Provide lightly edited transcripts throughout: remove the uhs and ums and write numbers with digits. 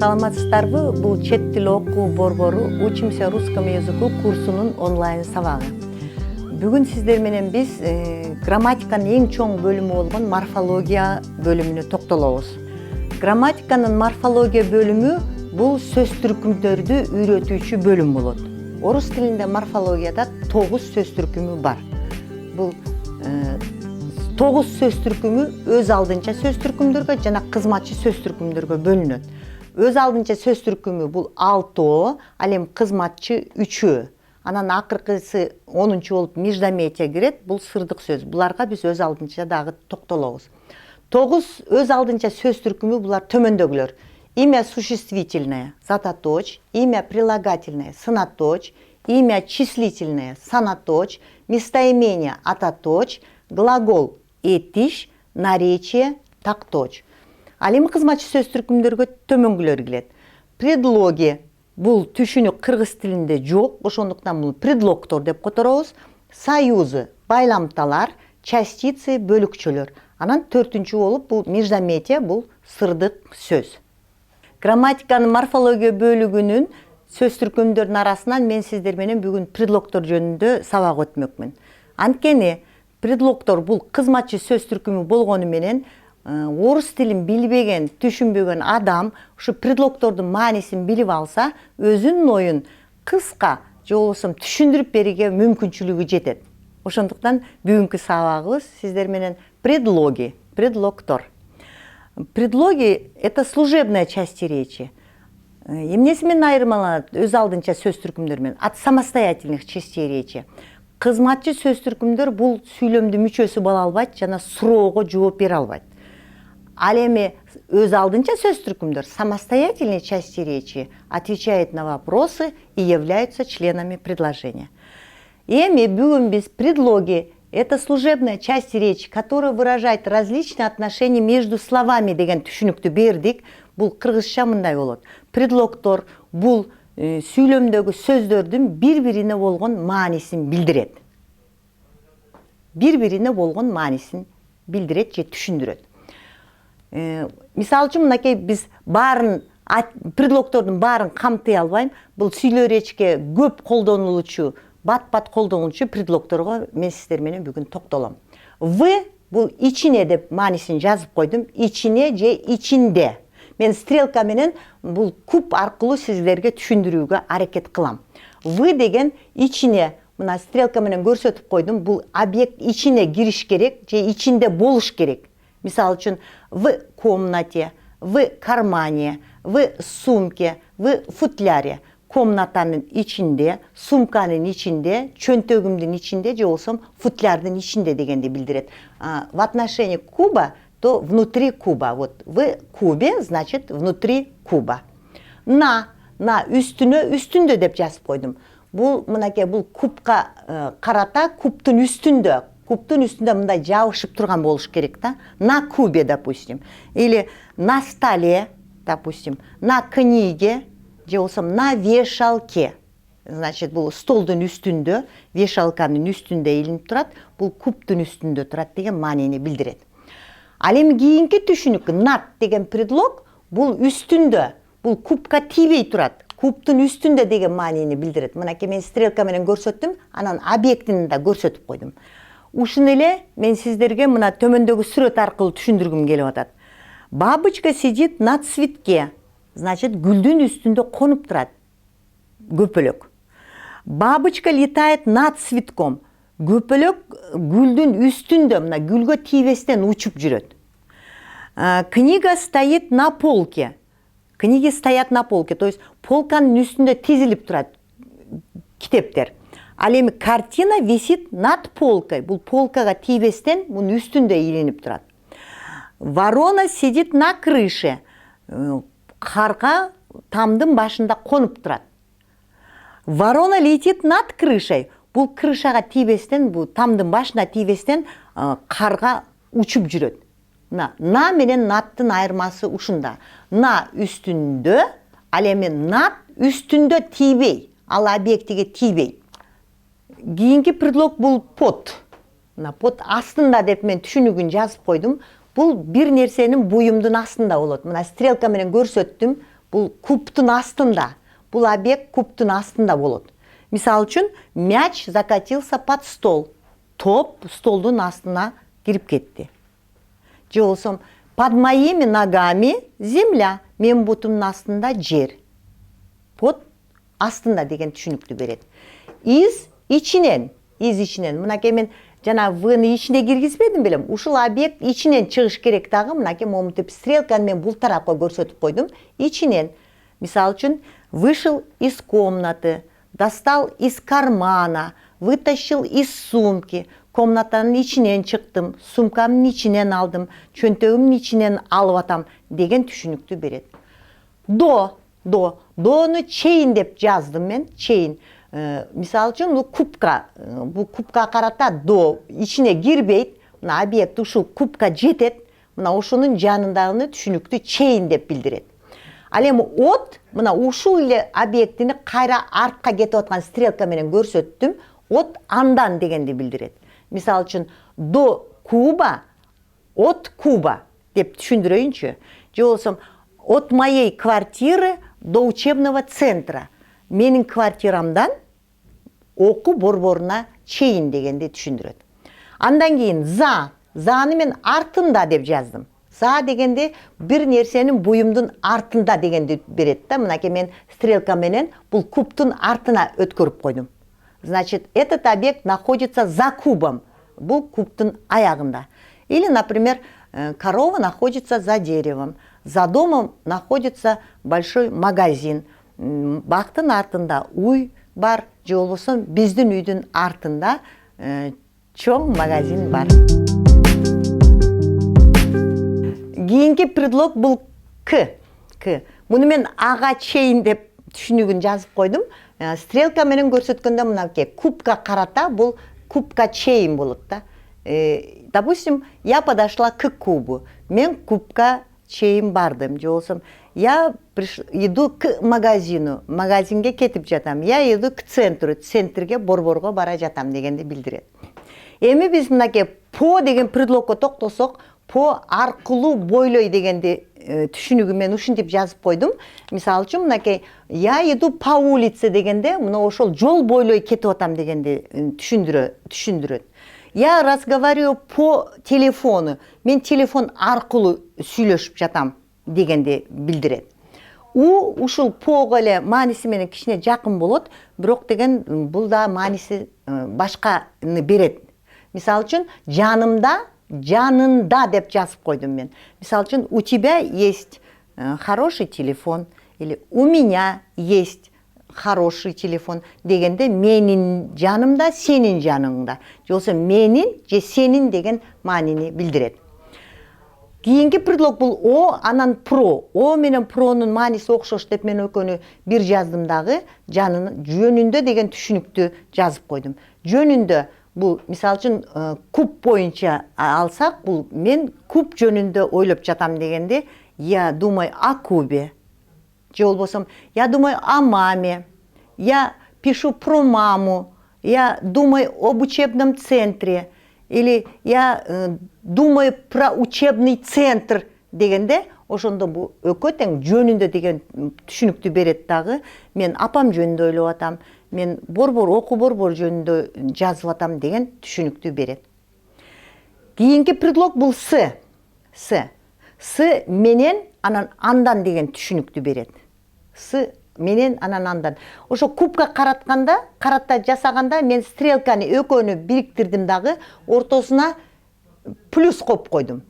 Саламатсыздарбы? Бул чет тил окуу борбору «Учимся русскому языку» курсунун онлайн сабагы. Бүгүн сиздер менен биз грамматиканын эң чоң бөлүмү болгон морфология бөлүмүнө токтолобуз. Грамматиканын морфология бөлүмү бул сөз түркүмдөрдү үйрөтүүчү бөлүм болот. Орус тилинде морфологияда 9 сөз түркүмү бар. Бул 9 сөз түркүмү өз алдынча сөз түркүмдөргө жана кызматчы сөз түркүмдөргө бөлүнөт. Өз алдынча сөз түркүмү бул 6, ал эми кызматчы 3. Анан акыркысы 10-чу болуп междометия кирет, бул сырдык сөз. Буларга биз өз алдынча дагы токтолобуз. 9 өз алдынча сөз түркүмү булар төмөндөгүлөр. Имя существительное – затоточ, имя прилагательное – сынаточ, имя числительное – санаточ, местоимение – ататоч, глагол – этиш, наречие – такточ. Ал эми кызматчы сөз түркүмдөргө төмөнгүлөр келет. Предлоги бул түшүнүк кыргыз тилинде жок, ошондуктан бул предлогтор деп которобуз. Союзы байламталар, частицы бөлүкчөлөр. Анан 4-чү болуп бул междометия, бул сырдык сөз. Грамматиканын морфология бөлүгүнүн сөз түркүмдөрдүн арасынан мен сиздер менен бүгүн предлогтор жөнүндө сабак өтмөкмүн. Анткени предлогтор бул кызматчы сөз түркүмү болгону менен орус тилин билбеген, түшүнбөгөн адам ушу предлогтордун маанисин билип алса, өзүнүн оюн кыска же болбосо түшүндүрүп берүүгө мүмкүнчүлүгү жетет. Ошондуктан бүгүнкү сабагыбыз сиздер менен предлоги, предлогтор. Предлоги – это служебная часть речи. Эмнеси менен айырмаланат өз алдынча сөз түркүмдөр менен? От самостоятельных частей речи. Кызматчы сөз түркүмдөр бул сүйлөмдүн мүчөсү боло албайт жана суроого жооп бере албайт. Ал эми өз алдынча сөз түркүмдөр самостоятельные части речи отвечают на вопросы и являются членами предложения. Эми бүгүн биз предлоги – это служебная часть речи, которая выражает различные отношения между словами деген түшүнүктү бердик. Бул кыргызча мындай болот. Предлогтор бул сүйлөмдөгү сөздөрдүн бири-бирине болгон маанисин билдирет. Бири-бирине болгон маанисин билдирет же түшүндүрөт. Мисалы үчүн мынакей биз баарын предлогтордун баарын камтый албайм. Бул сүйлөө речке көп колдонулуучу, бат-бат колдонулуучу предлогторго мен сиздер менен бүгүн токтолом. В бул ичине деп маанисин жазып койдум. Ичине же ичинде. Мен стрелка менен бул куб аркылуу сиздерге түшүндүрүүгө аракет кылам. В деген ичине, мына стрелка менен көрсөтүп койдум. Бул объект ичине кириш керек же ичинде болуш керек. Мисалы үчүн в комнате, в кармане, в сумке, в футляре. Комнатанын ичинде, сумканын ичинде, чөнтөгүмдүн ичинде же болбосо футлярдын ичинде дегенди билдирет. В отношении куба то внутри куба. Вот в кубе, значит внутри куба. На үстүнө, үстүндө деп жазып койдум. Бул мынакей бул кубка карата кубтун үстүндө. Кубтун үстүндө мындай жабышып турган болуш керек да. На кубе, допустим. Или на столе, допустим. На книге, же болбосо на вешалке. Значит, бул столдун үстүндө, вешалканын үстүндө илинип турат. Бул кубтун үстүндө турат деген маанини билдирет. Ал эми кийинки түшүнүк над деген предлог бул үстүндө, бул кубка тийбей турат. Кубтун үстүндө деген маанини билдирет. Мынакей мен стрелка менен көрсөттүм, анан объектин да көрсөтүп койдум. Ушуну эле мен сиздерге мына төмөндөгү сүрөт аркылуу түшүндүргүм келип атат. Бабочка сидит на цветке. Значит, гүлдүн үстүндө конуп турат. Көпөлөк. Бабочка летает над цветком. Көпөлөк гүлдүн үстүндө, мына гүлгө тийбестен учуп жүрөт. Книга стоит на полке. Книги стоят на полке, то есть полканын үстүндө тизилип турат китептер. Ал эми картина висит над полкой. Бул полкага тийбестен мунун үстүндө илинип турат. Ворона сидит на крыше. Карга тамдын башында конуп турат. Ворона летит над крышей. Бул крышага тийбестен, бул тамдын башына тийбестен карга учуп жүрөт. На менен надтын айырмасы ушунда. На үстүндө, ал эми над үстүндө тийбей, ал объектиге тийбей. Кийинки предлог бул под. Под астында деп мен түшүнүгүн жазып койдум. Бул бир нерсенин буюмдун астында болот. Мына стрелка менен көрсөттүм. Бұл кубтың астында. Бұл объект кубтың астында болады. Мисал үшін, мяч закатился под стол. Топ столдың астына кіріп кетті. Же болсам, под моими ногами земля. Мен бұтымның астында жер. Под астында деген түшінікті береді. Из içінен. Мынаке мен жана в-ны içine киргизбедим белем. Ушул объект içінен чыгыш керек тагы. Мынаке момынтип стрелканы мен бул тарапка көрсөтүп койдум. Içінен. Мисал үчүн, вышел из комнаты, достал из кармана, вытащил из сумки. Комнатанын içінен чыктым, сумкамдын içінен алдым, чөнтөгүмдүн içінен алып атам деген түшүнүктү берет. Дону чейин деп жаздым мен, чейин. Мисал үчүн, бул кубка карата до içine кирбейт, мына объект ушул кубка жетет, мына ошонун жанындагыны түшүнүктү чейин деп билдирет. Ал эми от, мына ушул эле объектини кайра артка кетип аткан стрелка менен көрсөттүм, от андан дегенди билдирет. Мисал үчүн, до куба, от куба деп түшүндүрөйүнчү. Же болсом, от моей квартиры до учебного центра. Менин квартирамдан окуу борборуна чейин дегенди түшүндүрөт. Андан кийин заны мен артында деп жаздым. За дегенде бир нерсенин буюмдун артында дегенди берет да. Мынаке мен стрелка менен бул кубтун артына өткөрүп койдум. Значит, этот объект находится за кубом. Бул кубтун аягында. Или, например, корова находится за деревом. За домом находится большой магазин. Бактын артында уй бар, же болбосо биздин үйдүн артында чоң магазин бар. Кийинки предлог бул к. Муну мен ага чейин деп түшүнүгүн жазып койдум. Стрелка менен көрсөткөндө мынакей кубка карата бул кубка чейин болот да. Допустим, я подошла к кубу. Мен кубка чейин бардым. Же болсом, я иду к магазину. Магазинге кетип жатам. Я иду к центру. Центрге борборго бара жатам дегенди билдирет. Эми биз мынакей по деген предлогко токтосок, по аркылуу бойлой дегенди түшүнүгү мен ушинтип жазып койдум. Мисалы үчүн мынакей я иду по улице дегенде мына ошол жол бойлой кетип атам дегенди түшүндүрөт. Я разговариваю по телефону. Мен телефон аркылуу сүйлөшүп жатам дегенди билдирет. Ушул пого эле мааниси менен кичине жакын болот, бирок деген бул да мааниси башканы берет. Мисалы үчүн жанында деп жазып койдум мен. Мисалы үчүн, у тебя есть хороший телефон, или у меня есть хороший телефон дегенде менин жанымда, сенин жаныңда. Же болсо менин же сенин деген маанини билдирет. Кийинки предлог бул о, анан про. О менен пронун мааниси окшош деп мен экөөнү бир жаздым дагы, жөнүндө деген түшүнүктү жазып койдум. Жөнүндө бул, мисалы үчүн, куб боюнча алсак, бул мен куб жөнүндө ойлоп жатам дегенде, я думаю о кубе. Же болбосом, я думаю о маме, я пишу про маму, я думаю об учебном центре, или я думаю про учебный центр дегенде, ошондо бул экөө тең жөнүндө деген түшүнүктү берет дагы. Мен апам жөнүндө ойлоп атам, мен окуу борбор жөнүндө жазып атам деген түшүнүктү берет. Кийинки предлог бул с. С менен анан андан деген түшүнүктү берет. С менен анан андан. Ошо кубка карата жасаганда мен стрелканы экөөнү бириктирдим дагы, ортосуна плюс коюп койдум.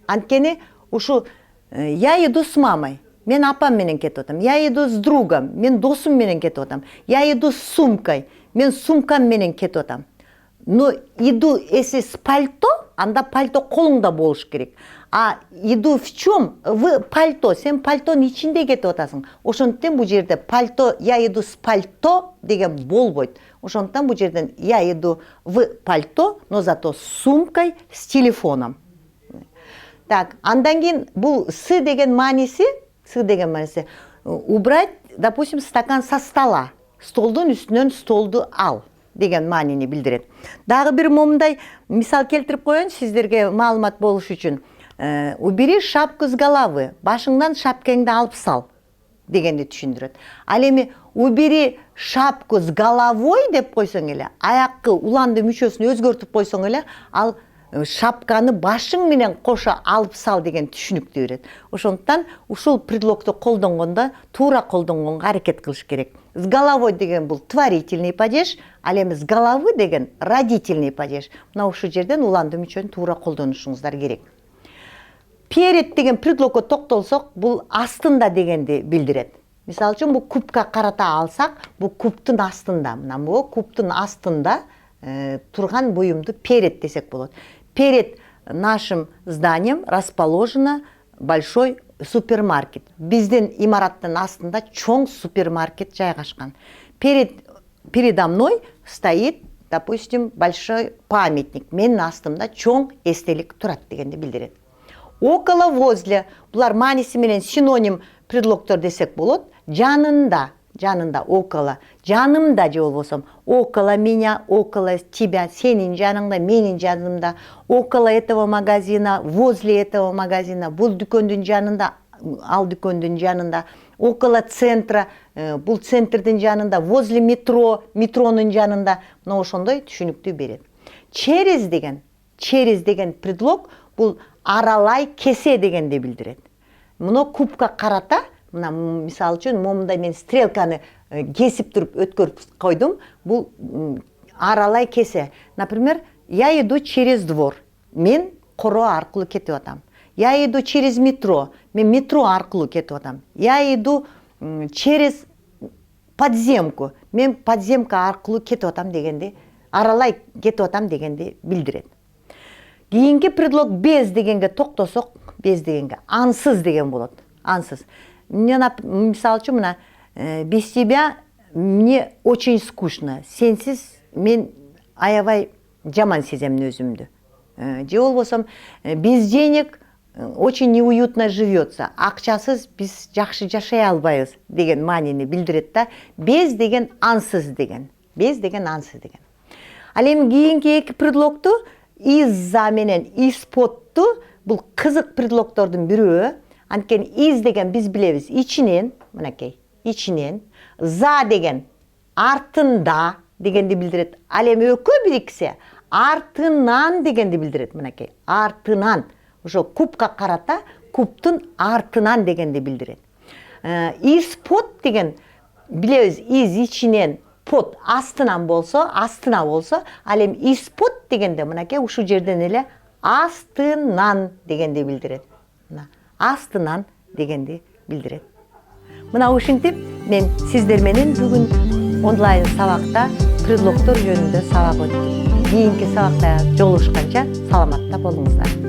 Анткени ушу я иду с мамой, мен апам менен кетип атам. Я иду с другом, мен досум менен кетип атам. Я иду с сумкой, мен сумкам менен кетип атам. Но иду если с пальто, анда пальто колуңда болуш керек. А иду в чем? В пальто. Сен пальтонун ичинде кетип атасың. Ошондуктан бул жерде пальто, я иду с пальто деген болбойт. Ошондуктан бул жерден я иду в пальто, но зато с сумкой, с телефоном. Так, андан кийин бул с деген мааниси убрать, допустим, стакан со стола. Столдун үстүнөн столду ал деген маанини билдирет. Дагы бир момундай мисал келтирип коеюн сиздерге маалымат болуш үчүн. Убери шапку с головы. Башыңдан шапкаңды алып сал дегенди түшүндүрөт. Ал эми убери шапку с головой деп койсоң эле, аяккы уланды мүчөсүн өзгөртүп койсоң эле, ал шапканы башың менен кошо алып сал деген түшүнүктү берет. Ошондуктан ушул предлогду колдонгондо туура колдонгонго аракет кылыш керек. С головой деген бул творительный падеж, ал эми с головы деген родительный падеж. Мына ушул жерден уланды мүчөнү туура колдонушуңуздар керек. Перед деген предлогго токтолсок, бул астында дегенди билдирет. Мисалы үчүн, бул кубка карата алсак, бул кубтун астында, мына бул кубтун астында турган буюмду перед десек болот. Перед нашим зданием расположено большой супермаркет. Биздин имараттын астында чоң супермаркет жайгашкан. Передо мной стоит, допустим, большой памятник. Менин астымда чоң эстелик турат дегенди билдирет. Около, возле, булар мааниси менен синоним предлогтор десек болот. Жанында, около, жанымда же болбосом, около меня, около тебя, сенин жаныңда, менин жанымда, около этого магазина, возле этого магазина, бул дүкөндүн жанында, ал дүкөндүн жанында, около центра, бул центрдин жанында, возле метро, метронун жанында, мына ошондой түшүнүктүү берет. Через деген предлог бул аралай кесе дегенди билдирет. Муну кубка карата, мына мисалы үчүн момундай мен стрелканы кесип туруп өткөрүп койдум. Бул аралай кесе. Например, я иду через двор. Мен коро аркылуу кетип атам. Я иду через метро. Мен метро аркылуу кетип атам. Я иду через подземку. Мен подземка аркылуу кетип атам дегенди, аралай кетип атам дегенди билдирет. Кийинки предлог без дегенге токтосок, без дегенге ансыз деген болот. Ансыз. Мисалы үчүн, мына без тебя мне очень скучно. Сенсиз мен аябай жаман сезем өзүмдү. Же болбосом, без денег очень неуютно живется. Акчасыз биз жакшы жашай албайбыз деген маанини билдирет да. Без деген ансыз деген. Без деген ансыз деген. Ал эми кийинки эки предлогту из-за менен из-подту, бул кызык предлогтордун бирөө. Анткени из деген биз билебиз ичинен, мынакей, ичинен, за деген артында дегенди билдирет. Ал эми экөө бириксе, артынан дегенди билдирет, мынакей, артынан. Ошо кубка карата, кубтун артынан дегенди билдирет. Из-под деген билебиз, из ичинен, под астынан болсо, ал эми из-под дегенде мынакей ушул жерден эле астынан дегенди билдирет. Астынан дегенди билдирет. Мына ушинтип мен сиздер менен бүгүн онлайн сабакта предлогтор жөнүндө сабак өттүм. Кийинки сабакта жолугушканча саламатта болуңуздар.